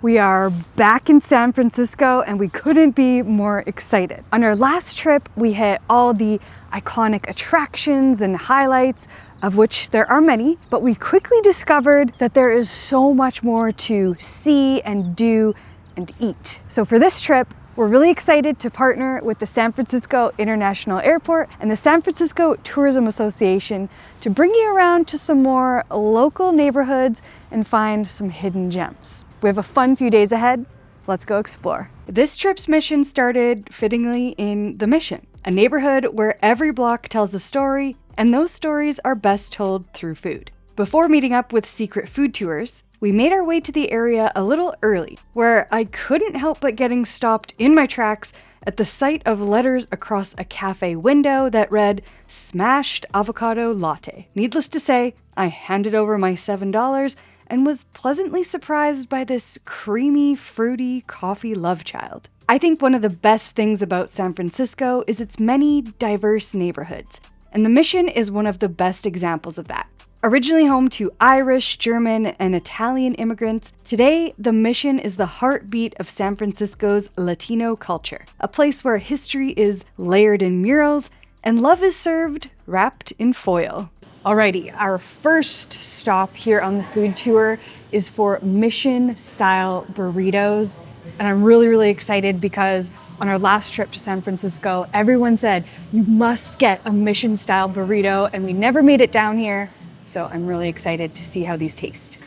We are back in San Francisco and we couldn't be more excited. On our last trip, we hit all the iconic attractions and highlights, of which there are many, but we quickly discovered that there is so much more to see and do and eat. So for this trip, we're really excited to partner with the San Francisco International Airport and the San Francisco Tourism Association to bring you around to some more local neighborhoods and find some hidden gems. We have a fun few days ahead. Let's go explore. This trip's mission started fittingly in the Mission, a neighborhood where every block tells a story, and those stories are best told through food. Before meeting up with secret food tours, we made our way to the area a little early, where I couldn't help but getting stopped in my tracks at the sight of letters across a cafe window that read, "Smashed Avocado Latte." Needless to say, I handed over my $7 and was pleasantly surprised by this creamy, fruity coffee love child. I think one of the best things about San Francisco is its many diverse neighborhoods, and the Mission is one of the best examples of that. Originally home to Irish, German, and Italian immigrants, today the Mission is the heartbeat of San Francisco's Latino culture, a place where history is layered in murals and love is served wrapped in foil. Alrighty, our first stop here on the food tour is for Mission-style burritos. And I'm really excited because on our last trip to San Francisco, everyone said, you must get a Mission-style burrito, and we never made it down here. So I'm really excited to see how these taste.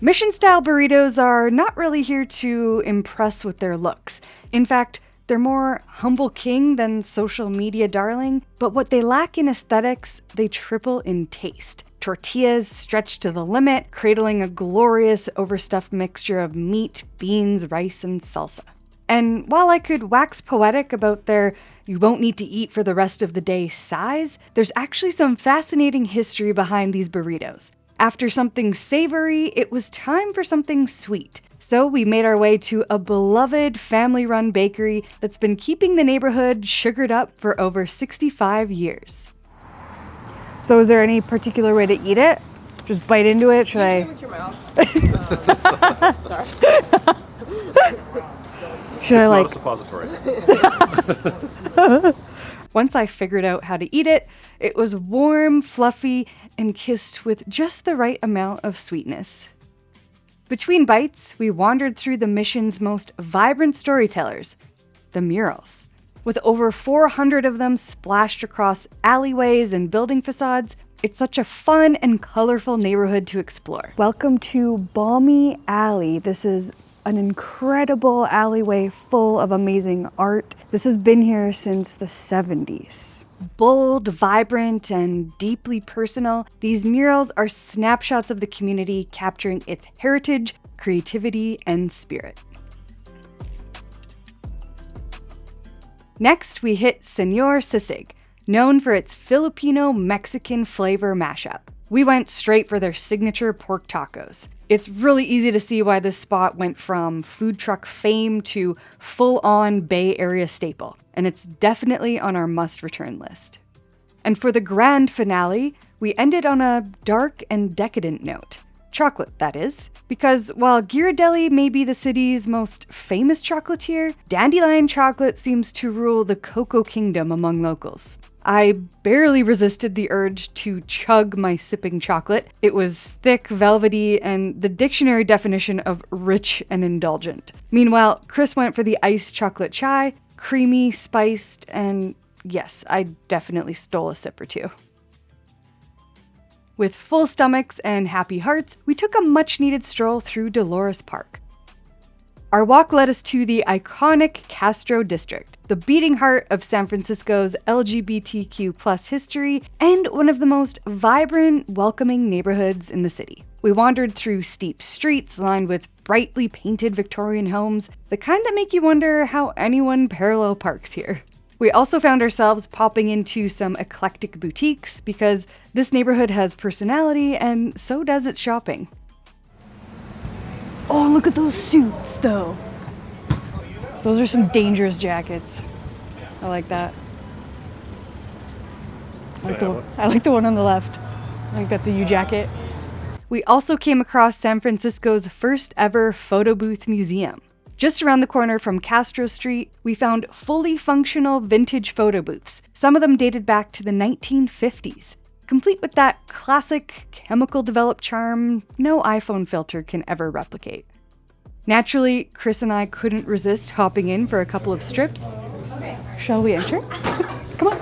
Mission-style burritos are not really here to impress with their looks. In fact, they're more humble king than social media darling, but what they lack in aesthetics, they triple in taste. Tortillas stretched to the limit, cradling a glorious overstuffed mixture of meat, beans, rice, and salsa. And while I could wax poetic about their "you won't need to eat for the rest of the day" size, there's actually some fascinating history behind these burritos. After something savory, it was time for something sweet. So we made our way to a beloved family-run bakery that's been keeping the neighborhood sugared up for over 65 years. So is there any particular way to eat it? Just bite into it? Should I? With your mouth. Sorry. Should I like? It's not a suppository. Once I figured out how to eat it, it was warm, fluffy, and kissed with just the right amount of sweetness. Between bites, we wandered through the Mission's most vibrant storytellers, the murals. With over 400 of them splashed across alleyways and building facades, it's such a fun and colorful neighborhood to explore. Welcome to Balmy Alley. This is an incredible alleyway full of amazing art. This has been here since the 70s. Bold, vibrant, and deeply personal, these murals are snapshots of the community capturing its heritage, creativity, and spirit. Next, we hit Señor Sisig, known for its Filipino-Mexican flavor mashup. We went straight for their signature pork tacos. It's really easy to see why this spot went from food truck fame to full-on Bay Area staple, and it's definitely on our must-return list. And for the grand finale, we ended on a dark and decadent note. Chocolate, that is. Because while Ghirardelli may be the city's most famous chocolatier, Dandelion chocolate seems to rule the cocoa kingdom among locals. I barely resisted the urge to chug my sipping chocolate. It was thick, velvety, and the dictionary definition of rich and indulgent. Meanwhile, Chris went for the iced chocolate chai, creamy, spiced, and yes, I definitely stole a sip or two. With full stomachs and happy hearts, we took a much-needed stroll through Dolores Park. Our walk led us to the iconic Castro district, the beating heart of San Francisco's LGBTQ+ history and one of the most vibrant, welcoming neighborhoods in the city. We wandered through steep streets lined with brightly painted Victorian homes, the kind that make you wonder how anyone parallel parks here. We also found ourselves popping into some eclectic boutiques because this neighborhood has personality and so does its shopping. Oh, look at those suits, though. Those are some dangerous jackets. I like that. I like the one on the left. I think that's a U jacket. We also came across San Francisco's first ever Photobooth museum. Just around the corner from Castro Street, we found fully functional vintage photo booths. Some of them dated back to the 1950s, complete with that classic chemical-developed charm no iPhone filter can ever replicate. Naturally, Chris and I couldn't resist hopping in for a couple of strips. Okay. Shall we enter? Come on.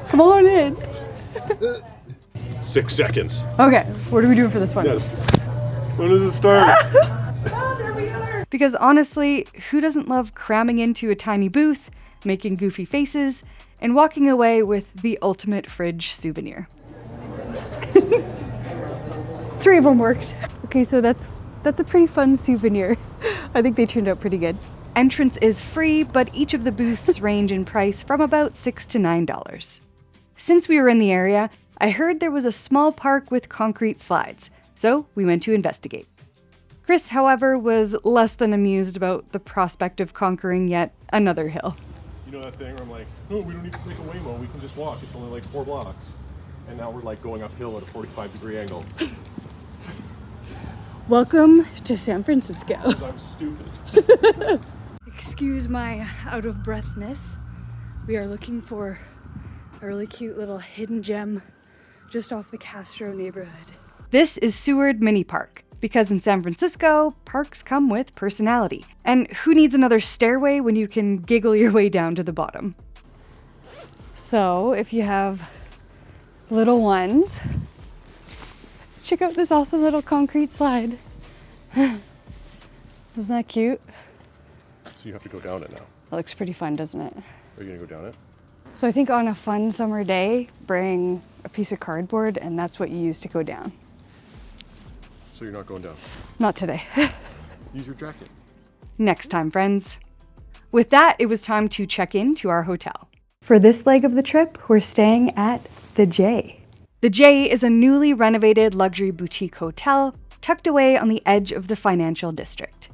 Come on in. 6 seconds. Okay, what are we doing for this one? Yes. When does it start? Oh, there we are. Because honestly, who doesn't love cramming into a tiny booth, making goofy faces, and walking away with the ultimate fridge souvenir? 3 of them worked. Okay, so that's a pretty fun souvenir. I think they turned out pretty good. Entrance is free, but each of the booths range in price from about $6 to $9. Since we were in the area, I heard there was a small park with concrete slides, so we went to investigate. Chris, however, was less than amused about the prospect of conquering yet another hill. You know that thing where I'm like, no, we don't need to take a Waymo, we can just walk, it's only like 4 blocks. And now we're like going uphill at a 45-degree angle. Welcome to San Francisco. I'm stupid. Excuse my out-of-breathness. We are looking for a really cute little hidden gem just off the Castro neighborhood. This is Seward Mini Park, because in San Francisco, parks come with personality. And who needs another stairway when you can giggle your way down to the bottom? So, if you have little ones, check out this awesome little concrete slide. Isn't that cute? So you have to go down it now. That looks pretty fun, doesn't it? Are you gonna go down it? So I think on a fun summer day, bring a piece of cardboard and that's what you use to go down. So you're not going down? Not today. Use your jacket. Next time, friends. With that, it was time to check in to our hotel. For this leg of the trip, we're staying at the J. The J is a newly renovated luxury boutique hotel tucked away on the edge of the financial district.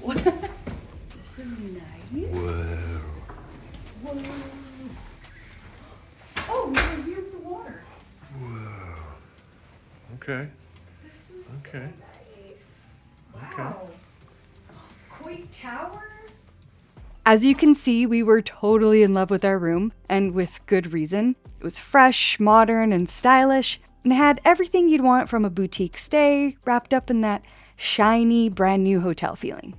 Oh, this is nice. Whoa. Whoa. Oh, we can view the water. Whoa. Okay. This is Okay. so nice. Okay. Wow. Quake Tower? As you can see, we were totally in love with our room, and with good reason. It was fresh, modern, and stylish, and had everything you'd want from a boutique stay, wrapped up in that shiny, brand new hotel feeling.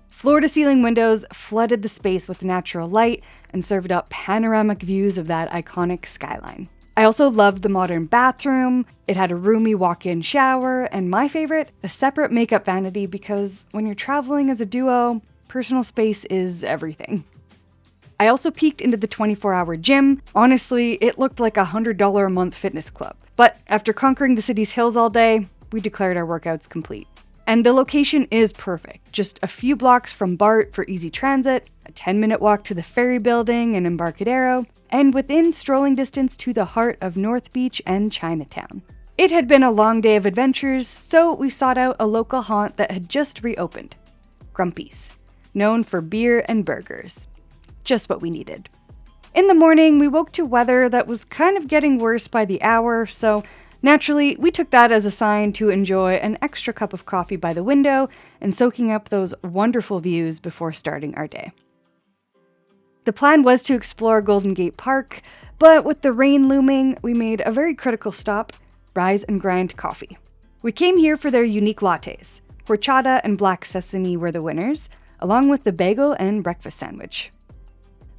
Floor-to-ceiling windows flooded the space with natural light and served up panoramic views of that iconic skyline. I also loved the modern bathroom. It had a roomy walk-in shower, and my favorite, a separate makeup vanity, because when you're traveling as a duo, personal space is everything. I also peeked into the 24-hour gym. Honestly, it looked like a $100 a month fitness club. But after conquering the city's hills all day, we declared our workouts complete. And the location is perfect. Just a few blocks from BART for easy transit, a 10-minute walk to the ferry building and Embarcadero, and within strolling distance to the heart of North Beach and Chinatown. It had been a long day of adventures, so we sought out a local haunt that had just reopened, Grumpy's, known for beer and burgers. Just what we needed. In the morning, we woke to weather that was kind of getting worse by the hour, so naturally, we took that as a sign to enjoy an extra cup of coffee by the window and soaking up those wonderful views before starting our day. The plan was to explore Golden Gate Park, but with the rain looming, we made a very critical stop, Rise and Grind Coffee. We came here for their unique lattes. Horchata and black sesame were the winners, along with the bagel and breakfast sandwich.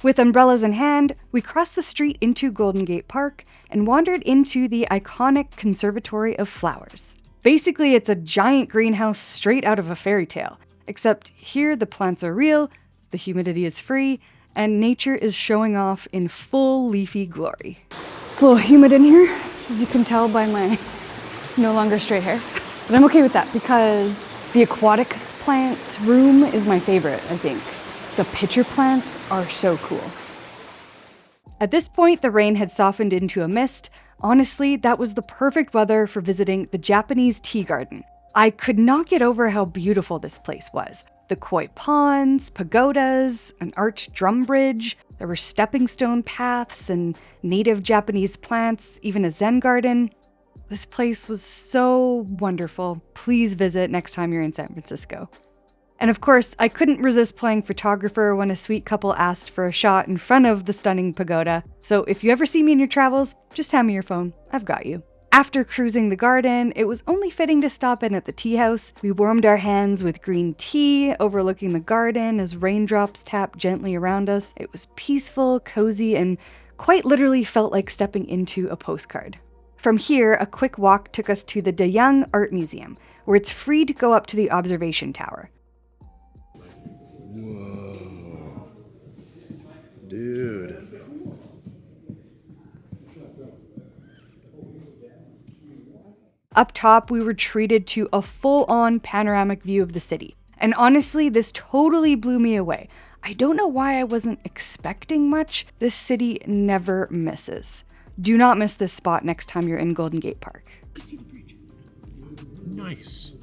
With umbrellas in hand, we crossed the street into Golden Gate Park and wandered into the iconic Conservatory of Flowers. Basically, it's a giant greenhouse straight out of a fairy tale, except here the plants are real, the humidity is free, and nature is showing off in full leafy glory. It's a little humid in here, as you can tell by my no longer straight hair. But I'm okay with that because the aquatics plants room is my favorite, I think. The pitcher plants are so cool. At this point, the rain had softened into a mist. Honestly, that was the perfect weather for visiting the Japanese tea garden, I could not get over how beautiful this place was. The koi ponds, pagodas, an arched drum bridge, there were stepping stone paths and native Japanese plants, even a Zen garden. This place was so wonderful. Please visit next time you're in San Francisco. And of course, I couldn't resist playing photographer when a sweet couple asked for a shot in front of the stunning pagoda. So if you ever see me in your travels, just hand me your phone. I've got you. After cruising the garden, it was only fitting to stop in at the tea house. We warmed our hands with green tea, overlooking the garden as raindrops tapped gently around us. It was peaceful, cozy, and quite literally felt like stepping into a postcard. From here, a quick walk took us to the Dayang Art Museum, where it's free to go up to the observation tower. Whoa. Dude. Up top, we were treated to a full-on panoramic view of the city. And honestly, this totally blew me away. I don't know why I wasn't expecting much. This city never misses. Do not miss this spot next time you're in Golden Gate Park. Nice.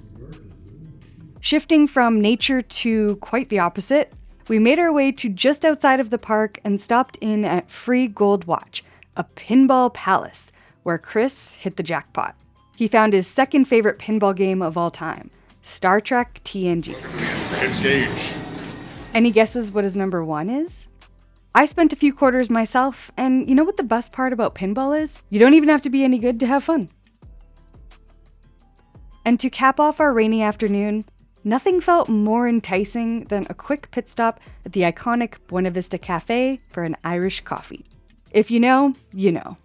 Shifting from nature to quite the opposite, we made our way to just outside of the park and stopped in at Free Gold Watch, a pinball palace, where Chris hit the jackpot. He found his second favorite pinball game of all time, Star Trek TNG. Engage. Any guesses what his number one is? I spent a few quarters myself, and you know what the best part about pinball is? You don't even have to be any good to have fun. And to cap off our rainy afternoon, nothing felt more enticing than a quick pit stop at the iconic Buena Vista Cafe for an Irish coffee. If you know, you know.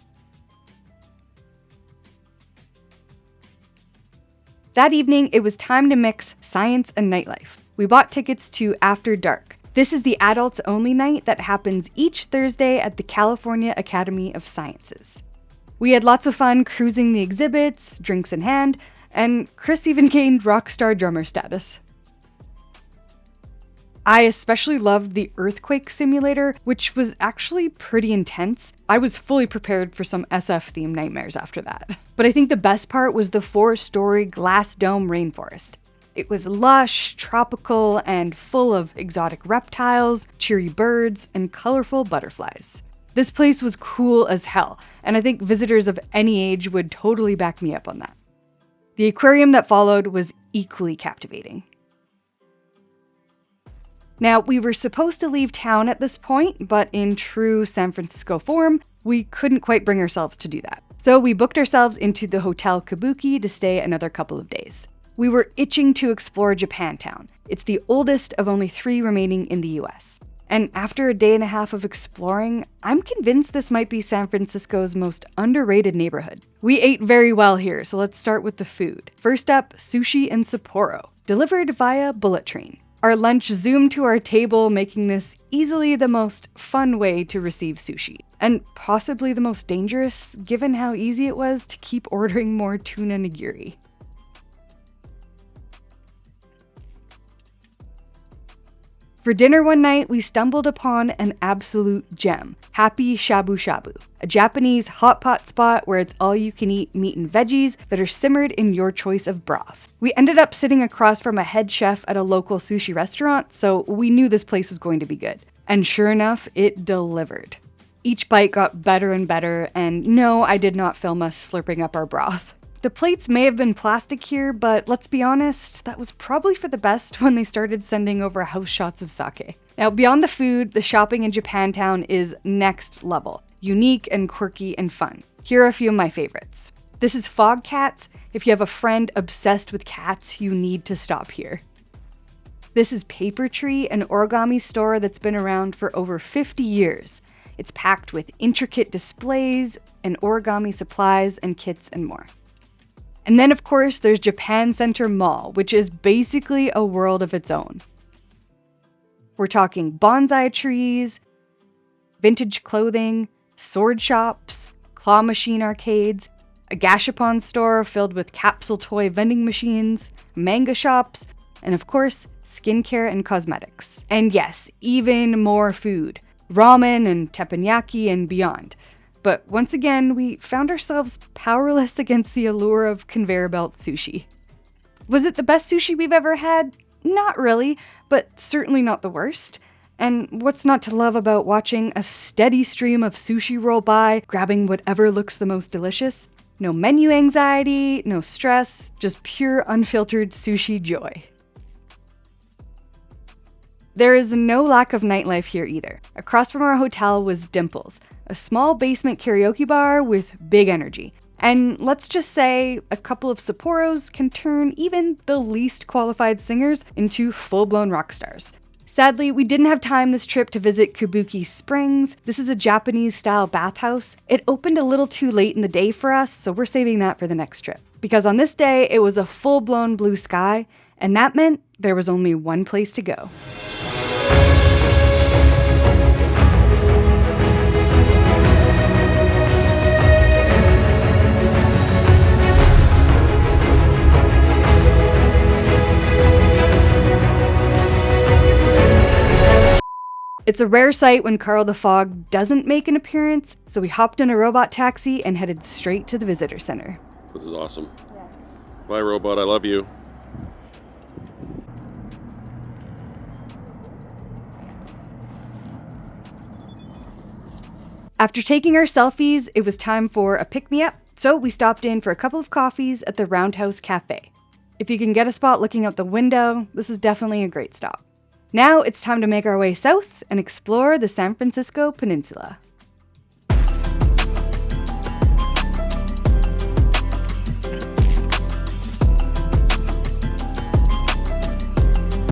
That evening, it was time to mix science and nightlife. We bought tickets to After Dark. This is the adults-only night that happens each Thursday at the California Academy of Sciences. We had lots of fun cruising the exhibits, drinks in hand, and Chris even gained rock star drummer status. I especially loved the earthquake simulator, which was actually pretty intense. I was fully prepared for some SF-themed nightmares after that. But I think the best part was the 4-story glass dome rainforest. It was lush, tropical, and full of exotic reptiles, cheery birds, and colorful butterflies. This place was cool as hell, and I think visitors of any age would totally back me up on that. The aquarium that followed was equally captivating. Now, we were supposed to leave town at this point, but in true San Francisco form, we couldn't quite bring ourselves to do that. So we booked ourselves into the Hotel Kabuki to stay another couple of days. We were itching to explore Japantown. It's the oldest of only 3 remaining in the US. And after a day and a half of exploring, I'm convinced this might be San Francisco's most underrated neighborhood. We ate very well here, so let's start with the food. First up, sushi in Sapporo, delivered via bullet train. Our lunch zoomed to our table, making this easily the most fun way to receive sushi. And possibly the most dangerous, given how easy it was to keep ordering more tuna nigiri. For dinner one night, we stumbled upon an absolute gem, Happy Shabu Shabu, a Japanese hot pot spot where it's all-you-can-eat meat and veggies that are simmered in your choice of broth. We ended up sitting across from a head chef at a local sushi restaurant, so we knew this place was going to be good. And sure enough, it delivered. Each bite got better and better, and no, I did not film us slurping up our broth. The plates may have been plastic here, but let's be honest, that was probably for the best when they started sending over house shots of sake. Now, beyond the food, the shopping in Japantown is next level. Unique and quirky and fun. Here are a few of my favorites. This is Fog Cats. If you have a friend obsessed with cats, you need to stop here. This is Paper Tree, an origami store that's been around for over 50 years. It's packed with intricate displays and origami supplies and kits and more. And then, of course, there's Japan Center Mall, which is basically a world of its own. We're talking bonsai trees, vintage clothing, sword shops, claw machine arcades, a gashapon store filled with capsule toy vending machines, manga shops, and of course, skincare and cosmetics. And yes, even more food, ramen and teppanyaki and beyond. But once again, we found ourselves powerless against the allure of conveyor belt sushi. Was it the best sushi we've ever had? Not really, but certainly not the worst. And what's not to love about watching a steady stream of sushi roll by, grabbing whatever looks the most delicious? No menu anxiety, no stress, just pure unfiltered sushi joy. There is no lack of nightlife here either. Across from our hotel was Dimple's, a small basement karaoke bar with big energy. And let's just say a couple of Sapporos can turn even the least qualified singers into full-blown rock stars. Sadly, we didn't have time this trip to visit Kabuki Springs. This is a Japanese-style bathhouse. It opened a little too late in the day for us, so we're saving that for the next trip. Because on this day, it was a full-blown blue sky, and that meant there was only one place to go. It's a rare sight when Carl the Fog doesn't make an appearance, so we hopped in a robot taxi and headed straight to the visitor center. This is awesome. Yeah. Bye, robot. I love you. After taking our selfies, it was time for a pick-me-up, so we stopped in for a couple of coffees at the Roundhouse Cafe. If you can get a spot looking out the window, this is definitely a great stop. Now it's time to make our way south and explore the San Francisco Peninsula.